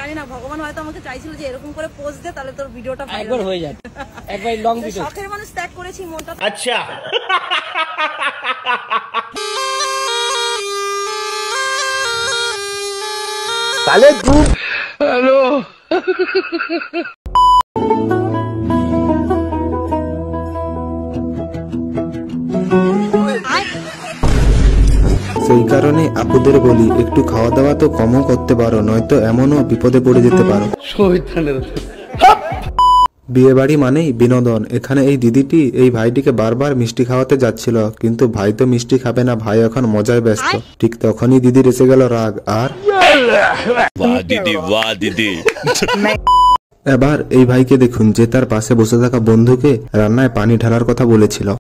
জানি না, ভগবান হয়তো আমাকে চাইছিল যে এরকম করে পোস্ট দে, তাহলে তোর ভিডিওটা একবার হয়ে যাবে, একবার লং ভিডিও। শখের মানুষ ত্যাগ করেছি মনটা। আচ্ছা তাহলে তুই হ্যালো সেই কারণে আপুদের বলি একটু খাওয়া দাওয়া তো কমও করতে পারো, নয়তো এমনও বিপদে পড়ে যেতে পারো। বিয়ে বাড়ি মানেই বিনোদন। এখানে এই দিদিটি এই ভাইটিকে বারবার মিষ্টি খাওয়াতে যাচ্ছিল, কিন্তু ভাই তো মিষ্টি খাবে না, ভাই এখন মজায় ব্যস্ত। ঠিক তখনই দিদির এসে গেল রাগ। আর এবার এই ভাইকে দেখুন যে তার পাশে বসে থাকা বন্ধুকে রান্নায় পানি ঢালার কথা বলেছিল।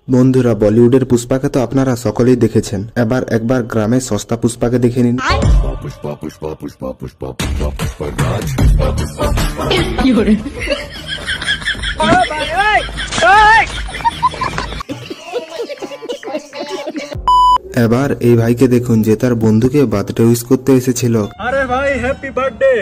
বন্ধুরা, বলিউডের পুষ্পাকে তো আপনারা সকলেই দেখেছেন, এবার একবার গ্রামের সস্তা পুষ্পাকে দেখে নিন। এবার এই ভাইকে দেখুন যে তার বন্ধুকে বার্থডে উইশ করতে এসেছিল। আরে ভাই হ্যাপি বার্থডে।